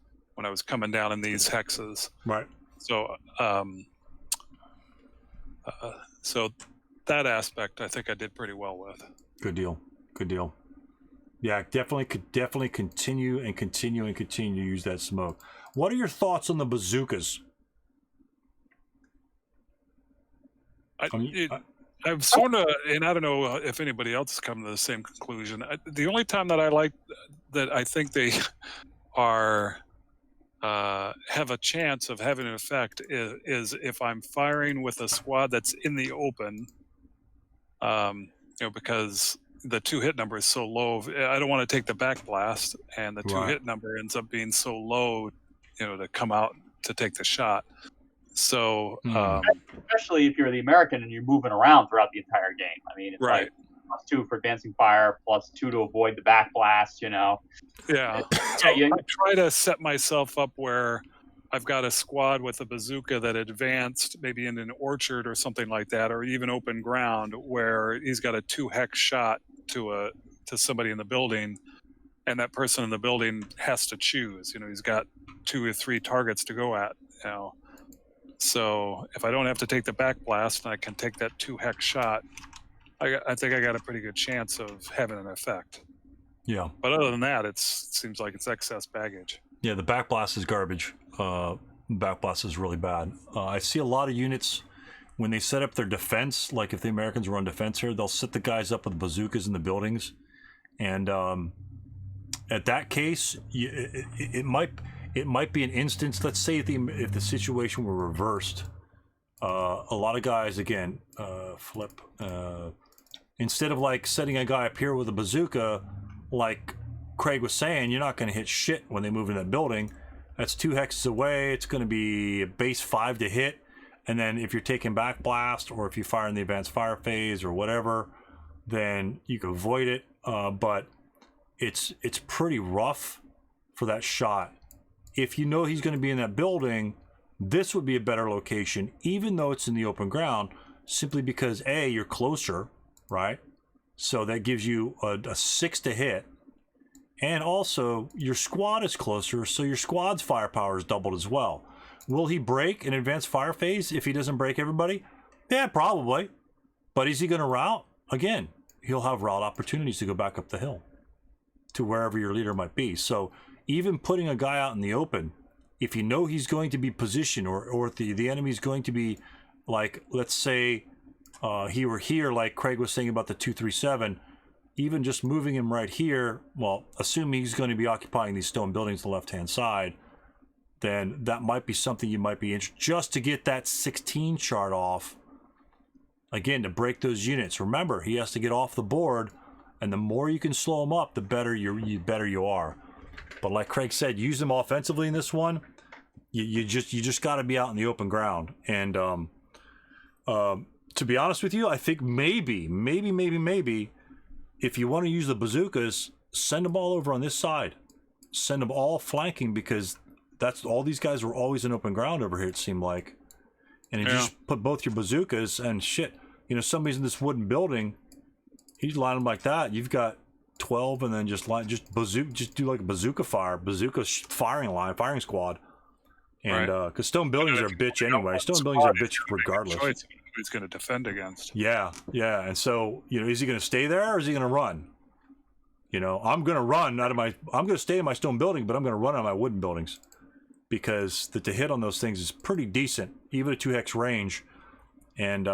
coming down in these hexes. Right. So, so that aspect, I think I did pretty well with. Good deal. Yeah, definitely continue to use that smoke. What are your thoughts on the bazookas? I've sort of, and I don't know if anybody else has come to the same conclusion. The only time that I think they are have a chance of having an effect is if I'm firing with a squad that's in the open, because the 2 hit number is so low. I don't want to take the back blast, and the 2 hit number ends up being so low, to come out to take the shot. So, especially if you're the American and you're moving around throughout the entire game. I mean, it's right. +2 for advancing fire, +2 to avoid the backblast. Yeah. Yeah, So I try to set myself up where I've got a squad with a bazooka that advanced maybe in an orchard or something like that, or even open ground where he's got a 2-hex shot to somebody in the building, and that person in the building has to choose. He's got 2 or 3 targets to go at. So if I don't have to take the backblast and I can take that 2-hex shot, I think I got a pretty good chance of having an effect. Yeah. But other than that, it seems like it's excess baggage. Yeah, the backblast is garbage. Backblast is really bad. I see a lot of units when they set up their defense, like if the Americans run defense here, they'll set the guys up with bazookas in the buildings. And at that case, it might be an instance. Let's say if the situation were reversed, a lot of guys again flip. Instead of like setting a guy up here with a bazooka, like Craig was saying, you're not going to hit shit when they move in that building. That's 2 hexes away. It's going to be a base 5 to hit, and then if you're taking backblast or if you fire in the advanced fire phase or whatever, then you can avoid it. But it's pretty rough for that shot. If you know he's going to be in that building, this would be a better location, even though it's in the open ground, simply because A, you're closer, right? So that gives you a 6 to hit. And also, your squad is closer, so your squad's firepower is doubled as well. Will he break an advanced fire phase if he doesn't break everybody? Yeah, probably. But is he going to route? Again, he'll have route opportunities to go back up the hill to wherever your leader might be. So even putting a guy out in the open, if you know he's going to be positioned or the enemy's going to be, like, let's say he were here, like Craig was saying about the 237, even just moving him right here, well, assuming he's going to be occupying these stone buildings on the left-hand side, then that might be something you might be interested, just to get that 16 chart off. Again, to break those units. Remember, he has to get off the board, and the more you can slow him up, the better you are. But like Craig said, use them offensively in this one. You just got to be out in the open ground. And to be honest with you, I think maybe, if you want to use the bazookas, send them all over on this side. Send them all flanking, because that's all these guys were always in open ground over here, it seemed like. And you just put both your bazookas and shit. Somebody's in this wooden building. You line them like that. You've got 12, and then just do like a bazooka firing squad. And because stone buildings are a bitch anyway. Stone buildings are a bitch regardless. Who's going to defend against? Yeah. And so is he going to stay there or is he going to run? I'm going to run I'm going to stay in my stone building, but I'm going to run out of my wooden buildings, because the hit on those things is pretty decent, even a 2-hex range, and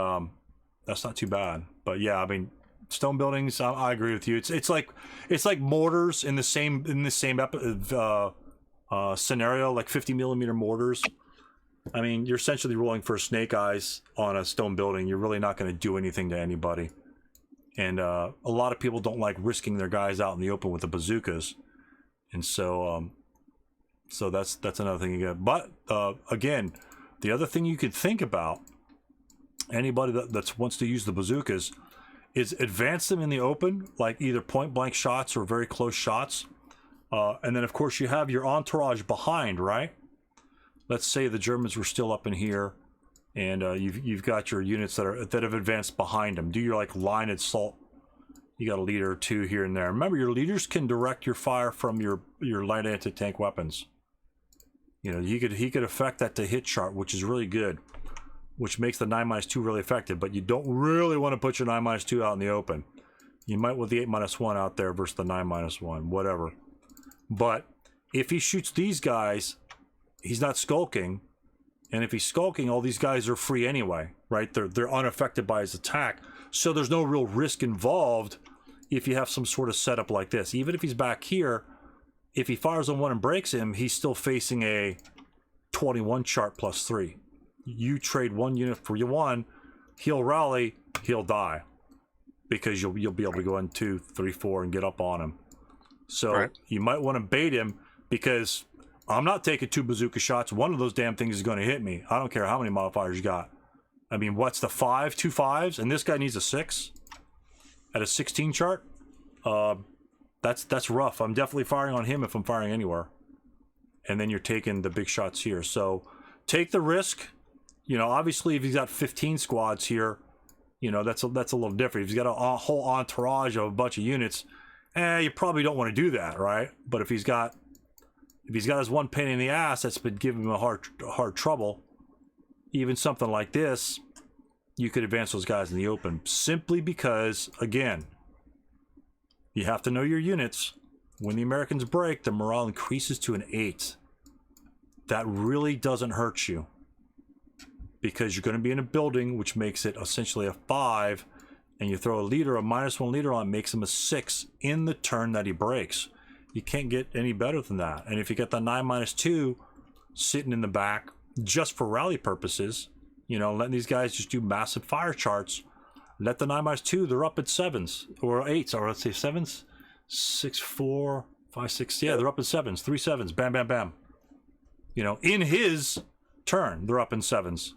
that's not too bad. But yeah, I mean, stone buildings, I agree with you. It's like mortars in the same scenario, like 50 millimeter mortars. I mean, you're essentially rolling for snake eyes on a stone building. You're really not going to do anything to anybody. And a lot of people don't like risking their guys out in the open with the bazookas. And so that's another thing you get. But again, the other thing you could think about, anybody that wants to use the bazookas, is advance them in the open, like either point blank shots or very close shots. And then of course you have your entourage behind, right? Let's say the Germans were still up in here, and you've got your units that have advanced behind them. Do your like line assault. You got a leader or two here and there. Remember, your leaders can direct your fire from your light anti-tank weapons. He could affect that to hit chart, which is really good, which makes the 9-2 really effective. But you don't really want to put your 9-2 out in the open. You might with the 8-1 out there versus the 9-1, whatever. But if he shoots these guys, he's not skulking, and if he's skulking, all these guys are free anyway, right? They're unaffected by his attack, so there's no real risk involved if you have some sort of setup like this. Even if he's back here, if he fires on one and breaks him, he's still facing a 21 chart +3. You trade one unit for one, he'll rally, he'll die, because you'll be able to go in 2, 3, 4 and get up on him. So you might want to bait him, because I'm not taking 2 bazooka shots. One of those damn things is going to hit me. I don't care how many modifiers you got. I mean, what's the 5? 2 5s? And this guy needs a 6? at a 16 chart, that's rough. I'm definitely firing on him if I'm firing anywhere. And then you're taking the big shots here. So take the risk. You know, obviously if he's got 15 squads here, you know, that's a little different. If he's got a whole entourage of a bunch of units, you probably don't want to do that, right? But if he's got his one pain in the ass that's been giving him a hard trouble, even something like this, you could advance those guys in the open, simply because, again, you have to know your units. When the Americans break, the morale increases to an 8. That really doesn't hurt you, because you're going to be in a building, which makes it essentially a 5, and you throw a leader, a -1 leader on, makes him a 6 in the turn that he breaks. You can't get any better than that. And if you get the 9-2 sitting in the back just for rally purposes, you know, letting these guys just do massive fire charts, let the 9-2, they're up at 7s or 8s, or let's say 7s, 6, 4, 5, 6. Yeah, they're up in 7s, 3 7s, bam, bam, bam. You know, in his turn, they're up in 7s.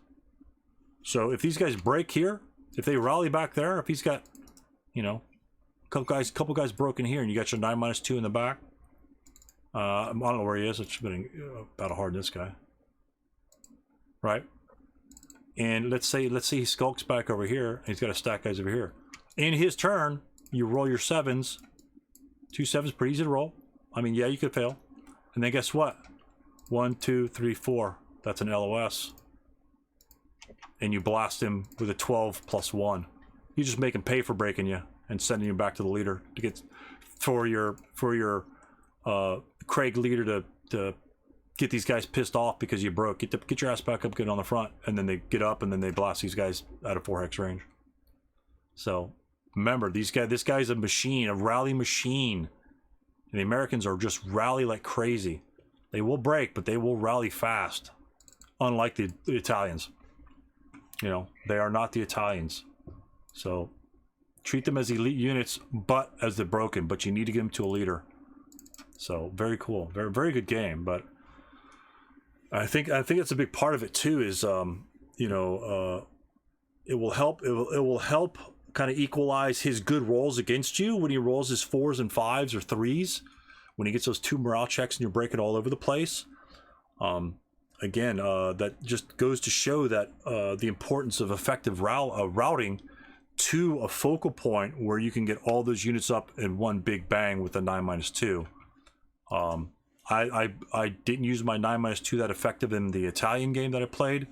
So if these guys break here, if they rally back there, if he's got, you know, a couple guys broken here, and you got your 9-2 in the back. I don't know where he is. It's been about a hard this guy, right? And let's say he skulks back over here, and he's got a stack guys over here. In his turn, you roll your 7s. 2 7s, pretty easy to roll. I mean, yeah, you could fail. And then guess what? 1, 2, 3, 4. That's an LOS. And you blast him with a 12+1. You just make him pay for breaking you and sending you back to the leader to get for your Craig leader to get these guys pissed off because you broke. Get your ass back up, get on the front, and then they get up and then they blast these guys out of 4 hex range. So remember, this guy's a machine, a rally machine. And the Americans are just rally like crazy. They will break, but they will rally fast, unlike the Italians. You know, they are not the Italians. So treat them as elite units, but as they're broken. But you need to get them to a leader. So very cool, very very good game. But I think it's a big part of it too. Is you know, it will help. It will help kind of equalize his good rolls against you when he rolls his 4s and 5s or 3s. When he gets those 2 morale checks and you're breaking all over the place. Again, that just goes to show that the importance of effective routing to a focal point where you can get all those units up in one big bang with a 9-2. I didn't use my 9-2 that effective in the Italian game that I played,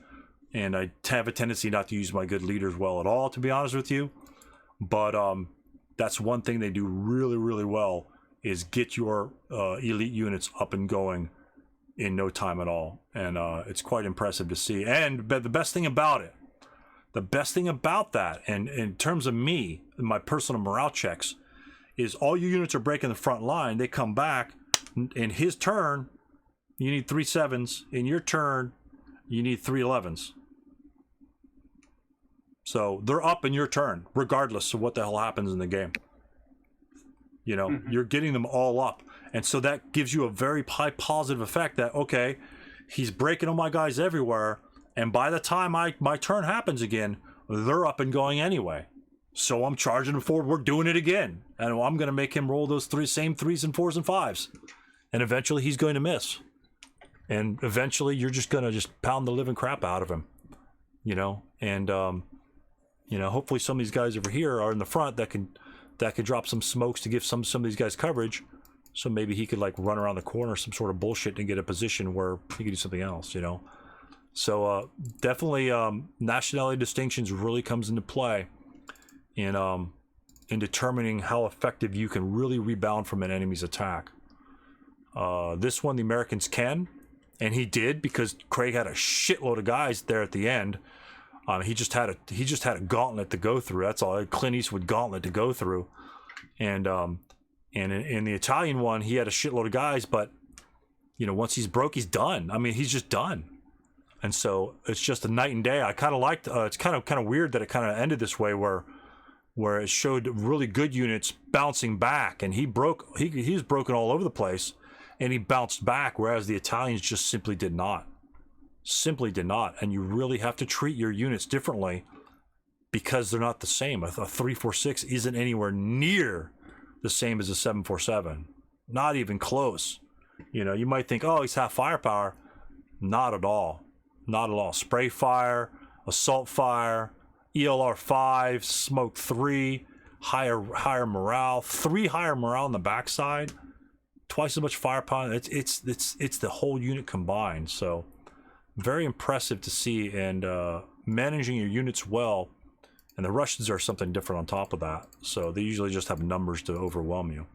and I have a tendency not to use my good leaders well at all, to be honest with you. But that's one thing they do really, really well, is get your elite units up and going in no time at all. And it's quite impressive to see. And the best thing about that, and in terms of me, my personal morale checks, is all your units are breaking the front line. They come back. In his turn, you need 3 7s. In your turn, you need 3 11s. So they're up in your turn, regardless of what the hell happens in the game. You know, you're getting them all up. And so that gives you a very high positive effect that, okay, he's breaking all my guys everywhere. And by the time my turn happens again, they're up and going anyway. So I'm charging him forward. We're doing it again. And I'm going to make him roll those same 3s and 4s and 5s. And eventually he's going to miss. And eventually you're just going to just pound the living crap out of him. You know, and, you know, hopefully some of these guys over here are in the front that could drop some smokes to give some of these guys coverage. So maybe he could like run around the corner, some sort of bullshit, and get a position where he could do something else, you know. So definitely nationality distinctions really comes into play in determining how effective you can really rebound from an enemy's attack. This one the Americans can, and he did, because Craig had a shitload of guys there at the end. He just had a gauntlet to go through. That's all, a Clint Eastwood gauntlet to go through. And in the Italian one, he had a shitload of guys, but you know, once he's broke, he's done. I mean, he's just done. And so it's just a night and day. I kind of liked. It's kind of weird that it kind of ended this way, where it showed really good units bouncing back, and he was broken all over the place, and he bounced back, whereas the Italians just simply did not. And you really have to treat your units differently because they're not the same. A 346 isn't anywhere near the same as a 747. Not even close. You know, you might think, oh, he's half firepower. Not at all. Not at all. Spray fire, assault fire, ELR 5, smoke 3, higher morale, 3 higher morale on the backside, twice as much firepower. It's the whole unit combined. So very impressive to see, and managing your units well. And the Russians are something different on top of that. So they usually just have numbers to overwhelm you.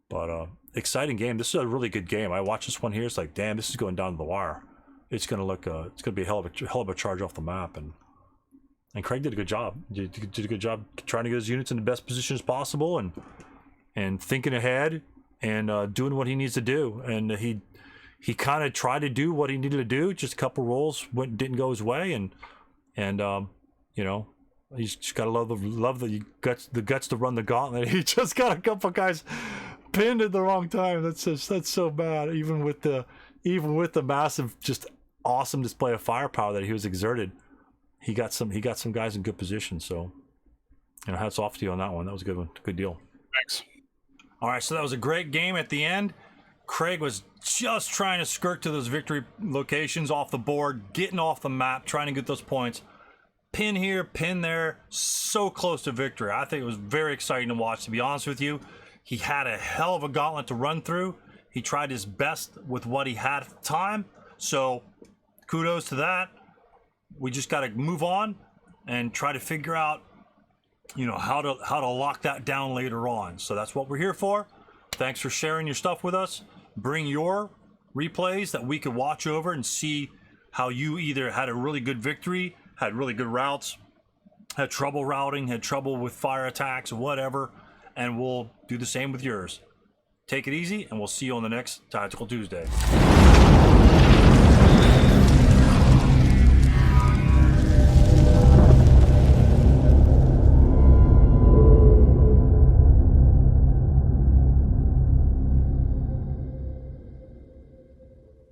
But exciting game. This is a really good game. I watched this one here. It's like, damn, this is going down to the wire. It's gonna look. It's gonna be a hell of a charge off the map. And Craig did a good job. Did a good job trying to get his units in the best positions possible, and thinking ahead, and doing what he needs to do. And he kind of tried to do what he needed to do. Just a couple rolls didn't go his way, and you know, he's just gotta love the guts to run the gauntlet. He just got a couple guys pinned at the wrong time. That's so bad. Even with the massive, just awesome display of firepower that he was exerted, he got some guys in good position. So, you know, hats off to you on that one. That was a good one. Good deal. Thanks. All right, so that was a great game at the end. Craig was just trying to skirt to those victory locations off the board, getting off the map, trying to get those points. Pin here, pin there, so close to victory. I think it was very exciting to watch, to be honest with you. He had a hell of a gauntlet to run through. He tried his best with what he had at the time. So kudos to that. We just got to move on and try to figure out, you know, how to lock that down later on. So that's what we're here for. Thanks for sharing your stuff with us. Bring your replays that we could watch over and see how you either had a really good victory, had really good routes, had trouble routing, had trouble with fire attacks, whatever, and we'll do the same with yours. Take it easy, and we'll see you on the next Tactical Tuesday.